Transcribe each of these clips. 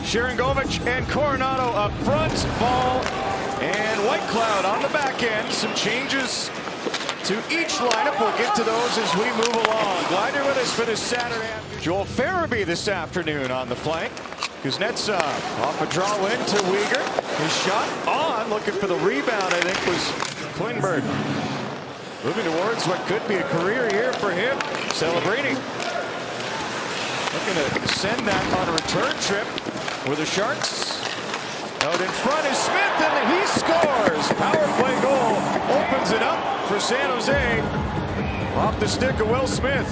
Sharangovich and Coronado up front. Ball and White Cloud on the back end. Some changes to each lineup. We'll get to those as we move along. Glad you're with us for this Saturday afternoon. Joel Farabee this afternoon on the flank. Kuznetsov off a draw in to Weegar. His shot on, looking for the rebound, I think, was Klingberg. Moving towards what could be a career year for him. Celebrating. Looking to send that on a return trip with the Sharks. Out in front is Smith, and he scores. Power play goal opens it up for San Jose. Off the stick of Will Smith.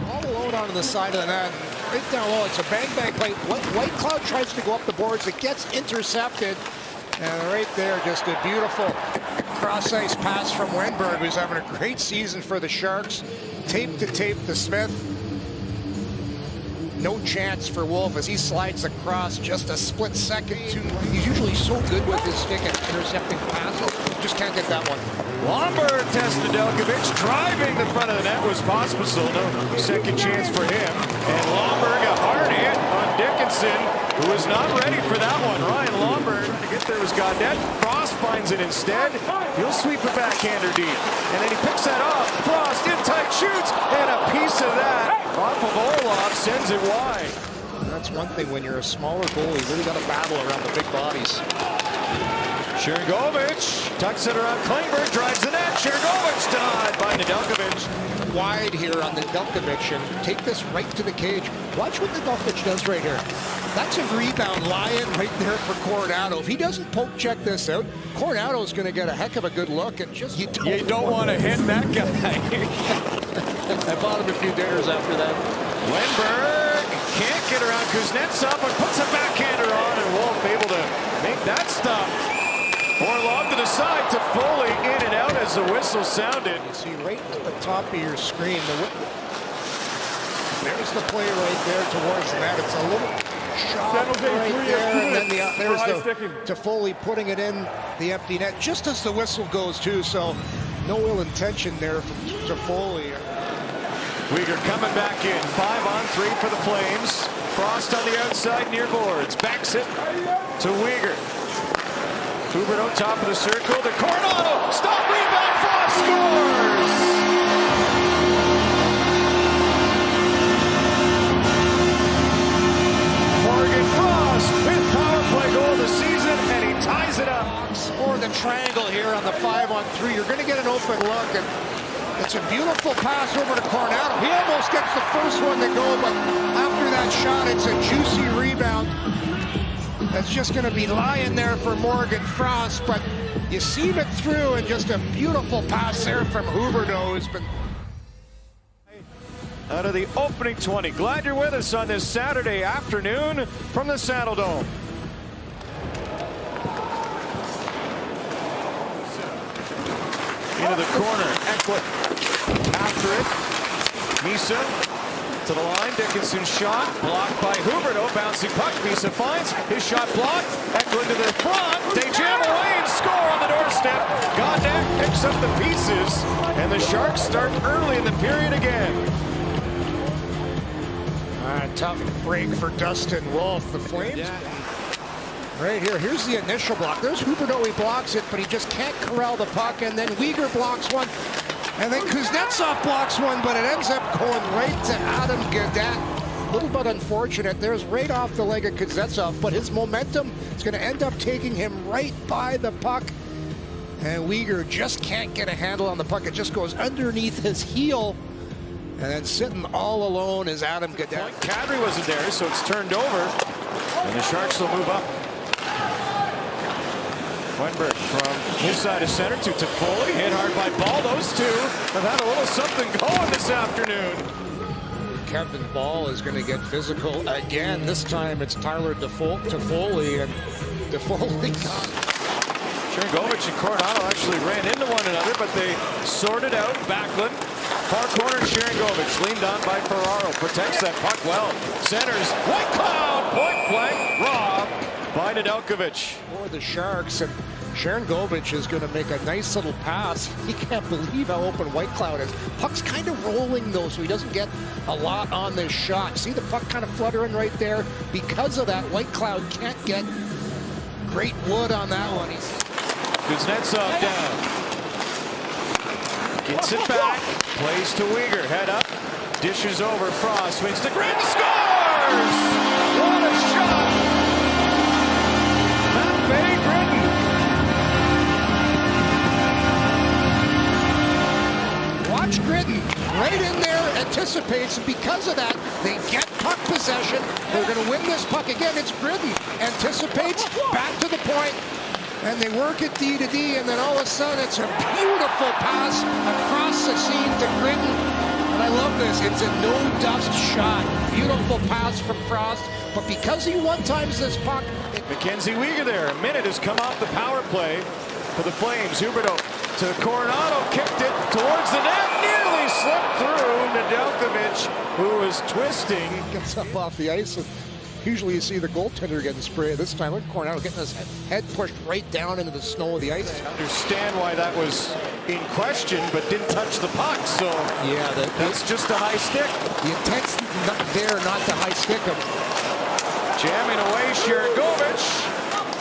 All alone on the side of the net. Right down low. It's a bang-bang play. White Cloud tries to go up the boards. It gets intercepted. And right there, just a beautiful cross-ice pass from Wenberg, who's having a great season for the Sharks. Tape to Smith. No chance for Wolf as he slides across just a split second. He's usually so good with his stick at intercepting passes. Just can't get that one. Lomberg tests Nedeljkovic. Driving the front of the net was Pospisil. No second chance for him. And Lomberg, a hard hit on Dickinson, who was not ready for that one. Ryan Lomberg trying to get there was Gaudette. Frost finds it instead. He'll sweep a backhander deep. And then he picks that off. Frost in tight, shoots, and a piece of that off of Olaf sends it wide. That's one thing when you're a smaller goalie. You really got to battle around the big bodies. Sharangovich tucks it around Klingberg, drives the net. Sharangovich denied by Nedeljkovic. Wide here on Nedeljkovic, and take this right to the cage. Watch what Nedeljkovic does right here. That's a rebound lying right there for Coronado. If he doesn't poke check this out, Coronado's going to get a heck of a good look. And just you don't want to hit that guy. I bought him a few dinners after that. Wenberg can't get around Kuznetsov, but puts a backhander on, and Wolf able to make that stop. Orlov to the side to Foley, in and out as the whistle sounded. You see right at the top of your screen, there's the play right there towards the net. It's a little shot right there, and then there's the Foley putting it in the empty net just as the whistle goes too. So no ill intention there from Foley. Weegar coming back in, 5-on-3 for the Flames. Frost on the outside near boards, backs it to Weegar. Huberdeau top of the circle to Coronado. Stop, rebound, Frost scores! Morgan Frost, fifth power play goal of the season, and he ties it up. Or the triangle here on the 5-on-3. You're going to get an open look, and it's a beautiful pass over to Coronado. He almost gets the first one to go, but after that shot, it's a juicy rebound. That's just going to be lying there for Morgan Frost, but you seam it through, and just a beautiful pass there from Huberdeau, who's been out of the opening 20. Glad you're with us on this Saturday afternoon from the Saddle Dome. Into the corner, Eklick after it. Misa to the line, Dickinson shot, blocked by Huberdeau, bouncing puck, Misa finds, his shot blocked, Eklund to the front, they jam away and score on the doorstep. Gaudette picks up the pieces, and the Sharks start early in the period again. Tough break for Dustin Wolf. The Flames right here. Here's the initial block. There's Huberdeau, he blocks it, but he just can't corral the puck, and then Weegar blocks one. And then Kuznetsov blocks one, but it ends up going right to Adam Gaudette. A little bit unfortunate. There's right off the leg of Kuznetsov, but his momentum is going to end up taking him right by the puck. And Weegar just can't get a handle on the puck. It just goes underneath his heel. And then sitting all alone is Adam Gaudette. Kadri wasn't there, so it's turned over. And the Sharks will move up. Wenberg from his side of center to Foley, hit hard by Ball. Those two have had a little something going this afternoon. Kevin Ball is going to get physical again. This time it's Tyler Toffoli, and Toffoli got Sharangovich and Coronado actually ran into one another, but they sorted out. Backlund, far corner, Sharangovich leaned on by Ferraro, protects that puck well. Centers, White Cloud, point blank, robbed by Nedeljkovic. For the Sharks, and Sharangovich is going to make a nice little pass. He can't believe how open Whitecloud is. Puck's kind of rolling, though, so he doesn't get a lot on this shot. See the puck kind of fluttering right there? Because of that, Whitecloud can't get great wood on that one. Kuznetsov down. Gets it back. Plays to Uyghur. Head up. Dishes over. Frost swings to Gritton. Scores! What a shot! Matt Gritton. Watch Gritton. Right in there, anticipates, and because of that, they get puck possession. They're going to win this puck again. It's Gritton. Anticipates, back to the point, and they work it D to D, and then all of a sudden it's a beautiful pass across the seam to Gritton. And I love this. It's a no-dust shot. Beautiful pass from Frost, but because he one-times this puck... Mackenzie Uyghur there. A minute has come off the power play for the Flames. Huberdeau to Coronado, kicked it towards the net, nearly slipped through. Nedeljkovic, who was twisting. Gets up off the ice, and usually you see the goaltender getting sprayed. This time, look, Coronado getting his head pushed right down into the snow of the ice. I understand why that was in question, but didn't touch the puck, so yeah, that's just a high stick. The intent's not there, not to high stick him. Jamming away, Sharangovich.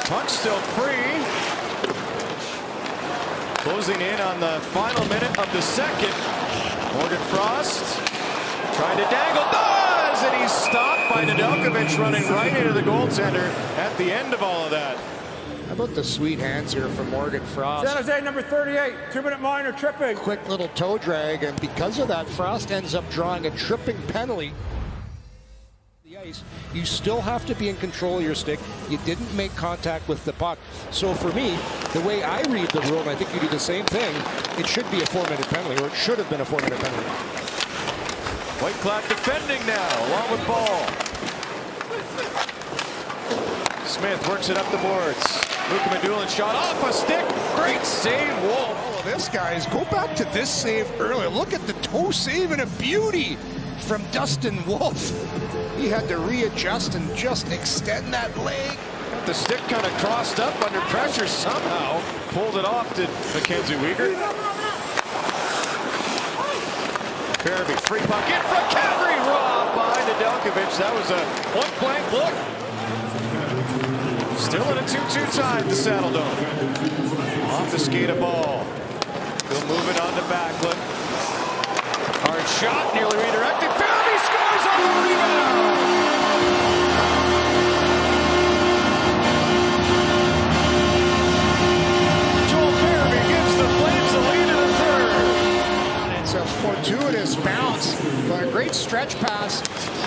Puck still free. Closing in on the final minute of the second. Morgan Frost trying to dangle, does, and he's stopped by Nedeljkovic running right into the goaltender at the end of all of that. How about the sweet hands here from Morgan Frost? San Jose number 38, 2-minute minor tripping. Quick little toe drag, and because of that, Frost ends up drawing a tripping penalty. You still have to be in control of your stick. You didn't make contact with the puck. So for me, the way I read the rule, and I think you do the same thing, it should be a 4-minute penalty, or it should have been a 4-minute penalty. Whitecloud defending now, along with Ball. Smith works it up the boards. Luka Madulin shot off a stick. Great save, Wolf. Oh, this guys, go back to this save earlier. Look at the toe save and a beauty from Dustin Wolf. He had to readjust and just extend that leg. The stick kind of crossed up under pressure somehow. Pulled it off to Mackenzie Uyghur. Farabee, free puck in from Calgary, robbed by Nedeljkovic. That was a point-blank look. Still in a 2-2 tie at the Saddle Dome. Off the skate of Ball. He'll move it on to Backlund. Hard shot, nearly redirected. Farabee scores on the rebound. Joel Farabee gives the Flames the lead in the third. It's a fortuitous bounce, but a great stretch pass.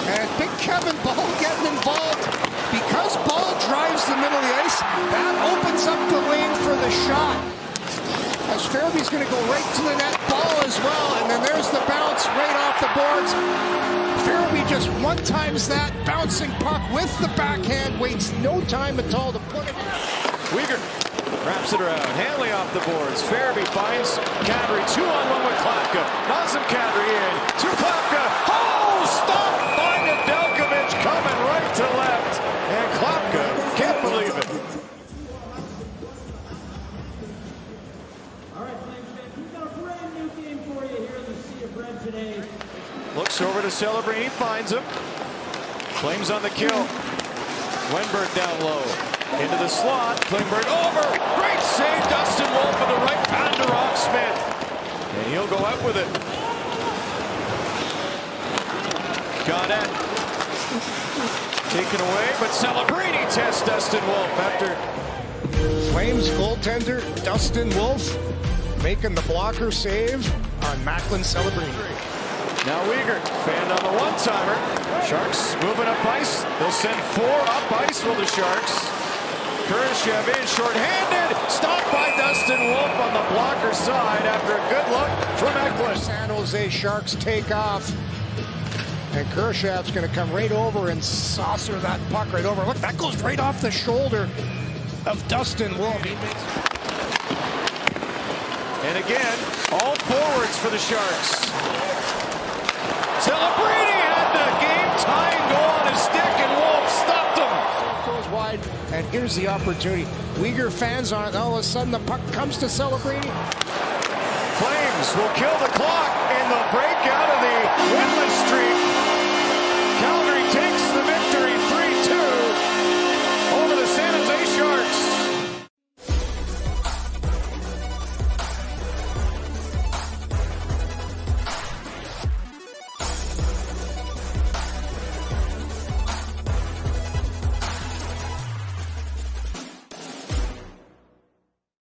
And Big Kevin Ball getting involved. Because Ball drives the middle of the ice, that opens up the lane for the shot. As Farabee's going to go right to the net, Ball as well, and then there's the bounce right off the boards. Farabee just one-times that bouncing puck with the backhand, waits no time at all to put it in. Uyghur wraps it around, Hanley off the boards. Farabee finds Kadri, 2-on-1 with Klapka. Knocks him Kadri in, to Klapka. Oh, stop by Nedeljkovic, coming right to left. And Klapka can't believe it. Looks over to Celebrini, finds him. Flames on the kill. Wenberg down low. Into the slot. Klingberg over. Great save. Dustin Wolf with the right pound to Rob Smith. And he'll go out with it. Gaudette. Taken away, but Celebrini tests Dustin Wolf after. Flames goaltender Dustin Wolf making the blocker save on Macklin Celebrini. Now Uyghur, fanned on the one-timer. Sharks moving up ice. They'll send 4 up ice for the Sharks. Kurashev in, short-handed. Stopped by Dustin Wolf on the blocker side after a good look from Eklund. San Jose Sharks take off. And Kurashev's going to come right over and saucer that puck right over. Look, that goes right off the shoulder of Dustin Wolf. And again, all forwards for the Sharks. Celebrini had the game-tying goal on his stick, and Wolf stopped him. Goes wide, And here's the opportunity. Uyghur fans on it. All of a sudden, the puck comes to Celebrity. Flames will kill the clock in the break out of the winless streak.